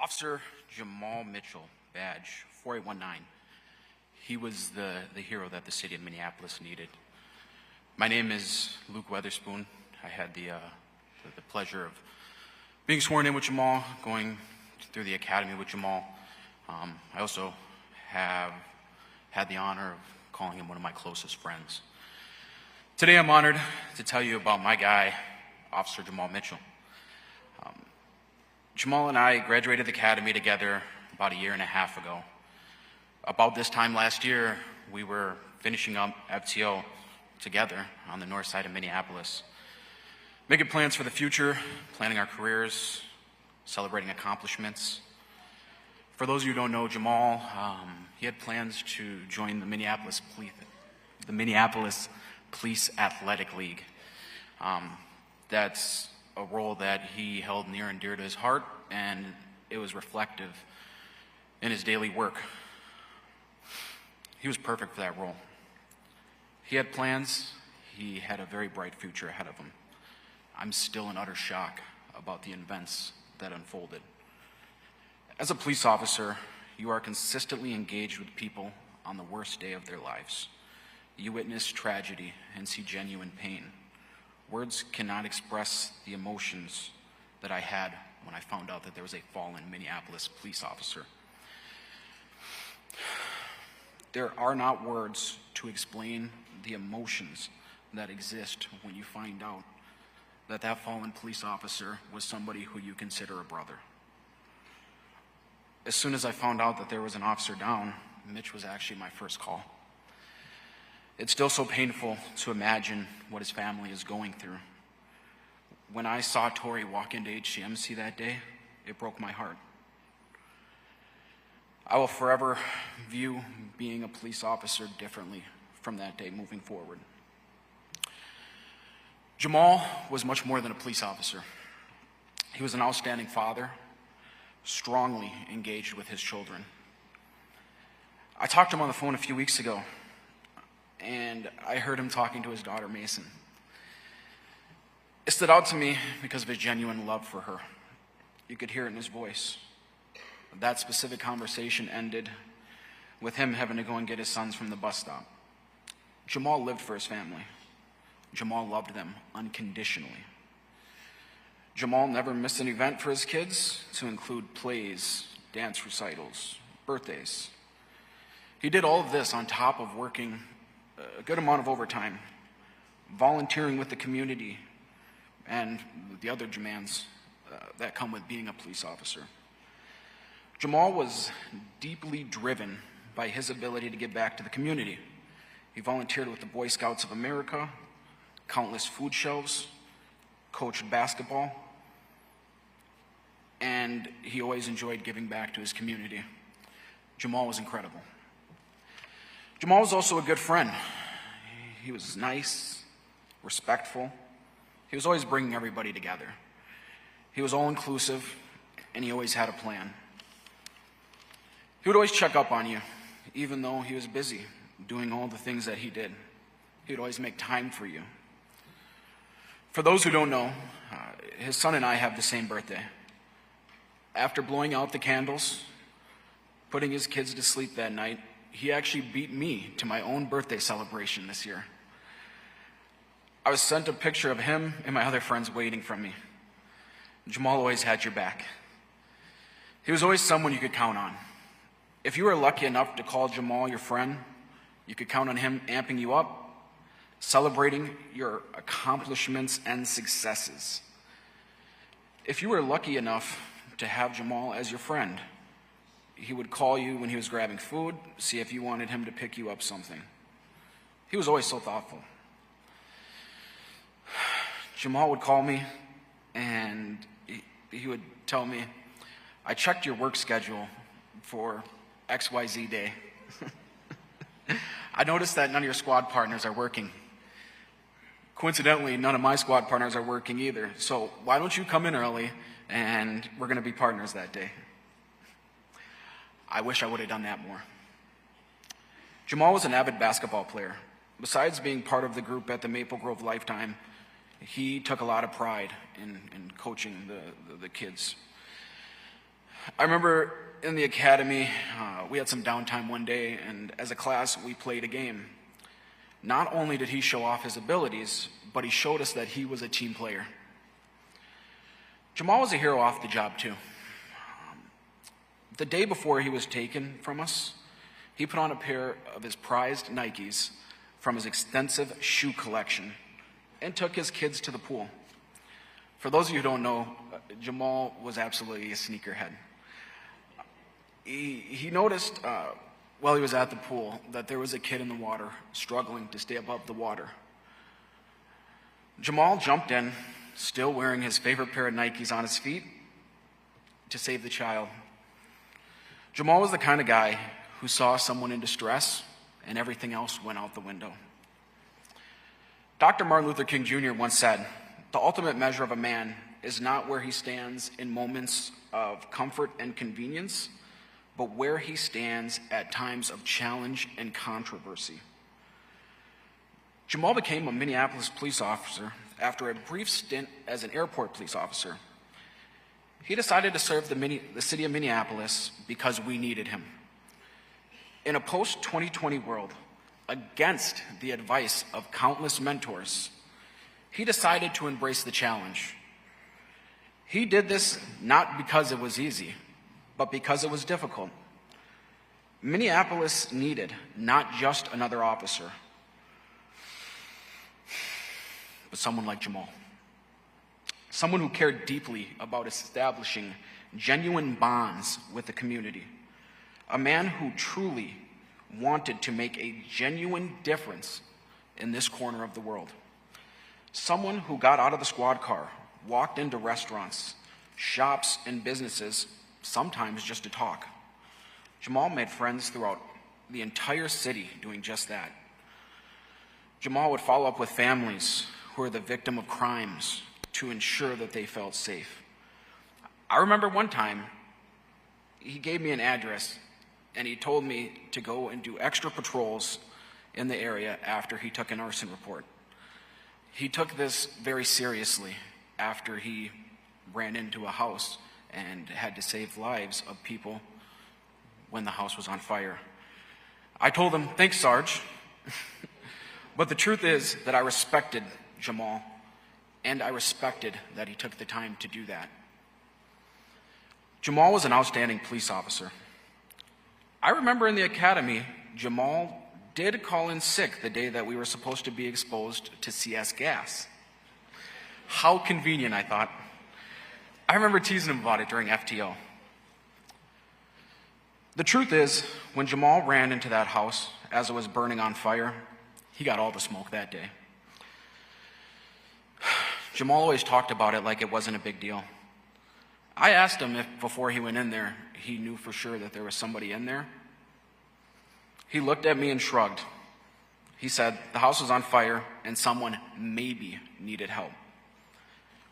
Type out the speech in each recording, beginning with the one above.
Officer Jamal Mitchell, badge 4819. He was the hero that the city of Minneapolis needed. My name is Luke Weatherspoon. I had the pleasure of being sworn in with Jamal, going through the academy with Jamal. I also have had the honor of calling him one of my closest friends. Today I'm honored to tell you about my guy, Officer Jamal Mitchell. Jamal and I graduated the academy together about a year and a half ago. About this time last year, we were finishing up FTO together on the north side of Minneapolis, making plans for the future, planning our careers, celebrating accomplishments. For those of you who don't know Jamal, he had plans to join the Minneapolis Police Athletic League. That's a role that he held near and dear to his heart, and it was reflective in his daily work. He was perfect for that role. He had plans. He had a very bright future ahead of him. I'm still in utter shock about the events that unfolded. As a police officer, you are consistently engaged with people on the worst day of their lives. You witness tragedy and see genuine pain. Words cannot express the emotions that I had when I found out that there was a fallen Minneapolis police officer. There are not words to explain the emotions that exist when you find out that that fallen police officer was somebody who you consider a brother. As soon as I found out that there was an officer down, Mitch was actually my first call. It's still so painful to imagine what his family is going through. When I saw Tori walk into HCMC that day, it broke my heart. I will forever view being a police officer differently from that day moving forward. Jamal was much more than a police officer. He was an outstanding father, strongly engaged with his children. I talked to him on the phone a few weeks ago, and I heard him talking to his daughter, Mason. It stood out to me because of his genuine love for her. You could hear it in his voice. That specific conversation ended with him having to go and get his sons from the bus stop. Jamal lived for his family. Jamal loved them unconditionally. Jamal never missed an event for his kids, to include plays, dance recitals, birthdays. He did all of this on top of working a good amount of overtime, volunteering with the community, and the other demands that come with being a police officer. Jamal was deeply driven by his ability to give back to the community. He volunteered with the Boy Scouts of America, countless food shelves, coached basketball, and he always enjoyed giving back to his community. Jamal was incredible. Jamal was also a good friend. He was nice, respectful. He was always bringing everybody together. He was all-inclusive, and he always had a plan. He would always check up on you, even though he was busy doing all the things that he did. He would always make time for you. For those who don't know, his son and I have the same birthday. After blowing out the candles, putting his kids to sleep that night, he actually beat me to my own birthday celebration this year. I was sent a picture of him and my other friends waiting for me. Jamal always had your back. He was always someone you could count on. If you were lucky enough to call Jamal your friend, you could count on him amping you up, celebrating your accomplishments and successes. If you were lucky enough to have Jamal as your friend, he would call you when he was grabbing food, see if you wanted him to pick you up something. He was always so thoughtful. Jamal would call me, and he would tell me, "I checked your work schedule for XYZ day. I noticed that none of your squad partners are working. Coincidentally, none of my squad partners are working either. So why don't you come in early, and we're going to be partners that day." I wish I would have done that more. Jamal was an avid basketball player. Besides being part of the group at the Maple Grove Lifetime, he took a lot of pride in coaching the kids. I remember in the academy, we had some downtime one day, and as a class, we played a game. Not only did he show off his abilities, but he showed us that he was a team player. Jamal was a hero off the job, too. The day before he was taken from us, he put on a pair of his prized Nikes from his extensive shoe collection and took his kids to the pool. For those of you who don't know, Jamal was absolutely a sneakerhead. He noticed while he was at the pool that there was a kid in the water struggling to stay above the water. Jamal jumped in, still wearing his favorite pair of Nikes on his feet, to save the child. Jamal was the kind of guy who saw someone in distress and everything else went out the window. Dr. Martin Luther King Jr. once said, "The ultimate measure of a man is not where he stands in moments of comfort and convenience, but where he stands at times of challenge and controversy." Jamal became a Minneapolis police officer after a brief stint as an airport police officer. He decided to serve the city of Minneapolis because we needed him. In a post-2020 world, against the advice of countless mentors, he decided to embrace the challenge. He did this not because it was easy, but because it was difficult. Minneapolis needed not just another officer, but someone like Jamal. Someone who cared deeply about establishing genuine bonds with the community. A man who truly wanted to make a genuine difference in this corner of the world. Someone who got out of the squad car, walked into restaurants, shops, and businesses, sometimes just to talk. Jamal made friends throughout the entire city doing just that. Jamal would follow up with families who were the victim of crimes to ensure that they felt safe. I remember one time, he gave me an address and he told me to go and do extra patrols in the area after he took an arson report. He took this very seriously after he ran into a house and had to save lives of people when the house was on fire. I told him, "Thanks, Sarge." But the truth is that I respected Jamal, and I respected that he took the time to do that. Jamal was an outstanding police officer. I remember in the academy, Jamal did call in sick the day that we were supposed to be exposed to CS gas. How convenient, I thought. I remember teasing him about it during FTO. The truth is, when Jamal ran into that house as it was burning on fire, he got all the smoke that day. Jamal always talked about it like it wasn't a big deal. I asked him if before he went in there, he knew for sure that there was somebody in there. He looked at me and shrugged. He said the house was on fire and someone maybe needed help.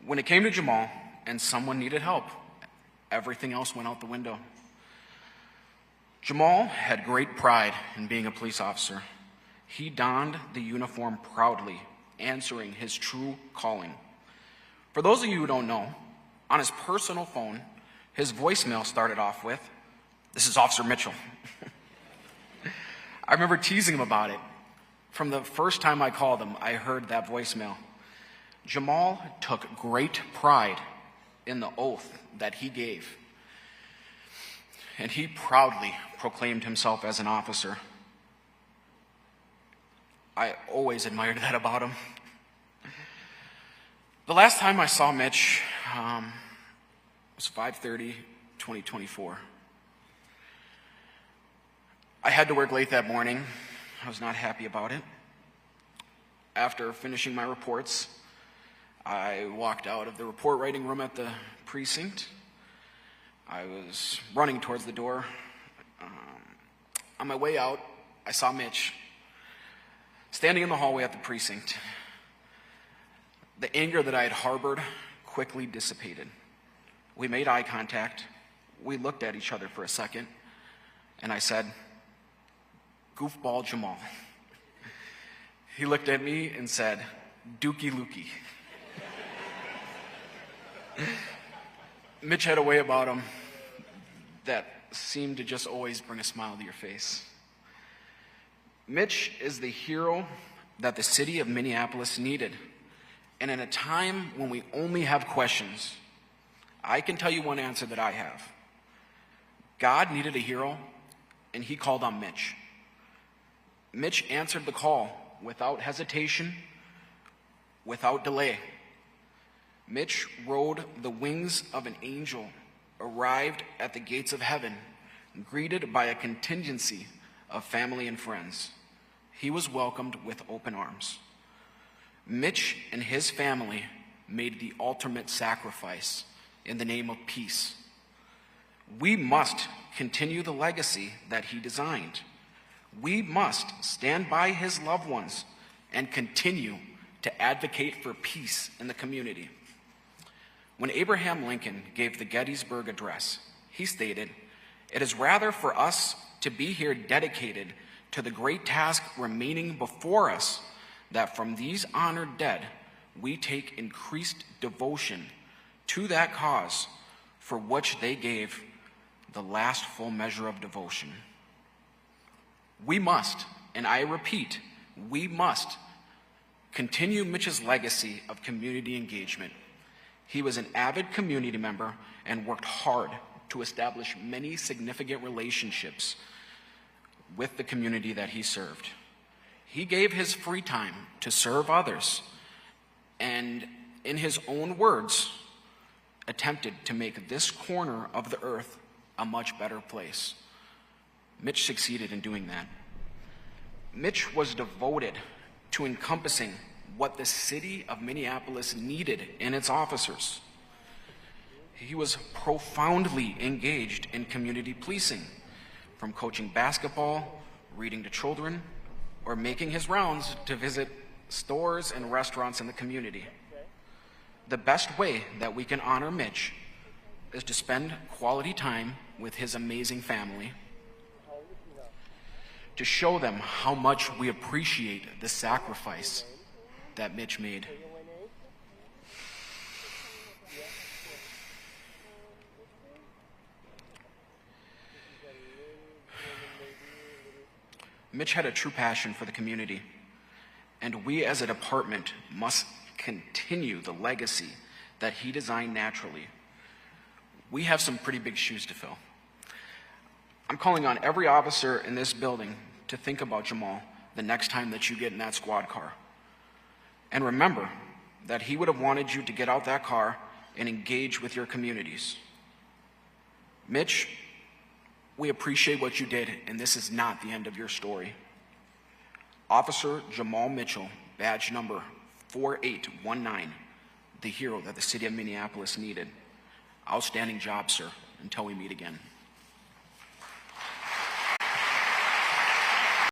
When it came to Jamal and someone needed help, everything else went out the window. Jamal had great pride in being a police officer. He donned the uniform proudly, answering his true calling. For those of you who don't know, on his personal phone, his voicemail started off with, "This is Officer Mitchell." I remember teasing him about it. From the first time I called him, I heard that voicemail. Jamal took great pride in the oath that he gave, and he proudly proclaimed himself as an officer. I always admired that about him. The last time I saw Mitch was 5/30/2024. I had to work late that morning. I was not happy about it. After finishing my reports, I walked out of the report writing room at the precinct. I was running towards the door. On my way out, I saw Mitch standing in the hallway at the precinct. The anger that I had harbored quickly dissipated. We made eye contact. We looked at each other for a second, and I said, "Goofball Jamal." He looked at me and said, "Dookie Lukey." Mitch had a way about him that seem to just always bring a smile to your face. Mitch is the hero that the city of Minneapolis needed. And in a time when we only have questions, I can tell you one answer that I have. God needed a hero, and he called on Mitch. Mitch answered the call without hesitation, without delay. Mitch rode the wings of an angel, arrived at the gates of heaven, greeted by a contingency of family and friends. He was welcomed with open arms. Mitch and his family made the ultimate sacrifice in the name of peace. We must continue the legacy that he designed. We must stand by his loved ones and continue to advocate for peace in the community. When Abraham Lincoln gave the Gettysburg Address, he stated, "It is rather for us to be here dedicated to the great task remaining before us, that from these honored dead we take increased devotion to that cause for which they gave the last full measure of devotion." We must, and I repeat, we must continue Mitch's legacy of community engagement. He was an avid community member and worked hard to establish many significant relationships with the community that he served. He gave his free time to serve others, and in his own words, attempted to make this corner of the earth a much better place. Mitch succeeded in doing that. Mitch was devoted to encompassing what the city of Minneapolis needed in its officers. He was profoundly engaged in community policing, from coaching basketball, reading to children, or making his rounds to visit stores and restaurants in the community. The best way that we can honor Mitch is to spend quality time with his amazing family, to show them how much we appreciate the sacrifice that Mitch made. Mitch had a true passion for the community, and we as a department must continue the legacy that he designed naturally. We have some pretty big shoes to fill. I'm calling on every officer in this building to think about Jamal the next time that you get in that squad car. And remember that he would have wanted you to get out that car and engage with your communities. Mitch, we appreciate what you did, and this is not the end of your story. Officer Jamal Mitchell, badge number 4819, the hero that the city of Minneapolis needed. Outstanding job, sir, until we meet again.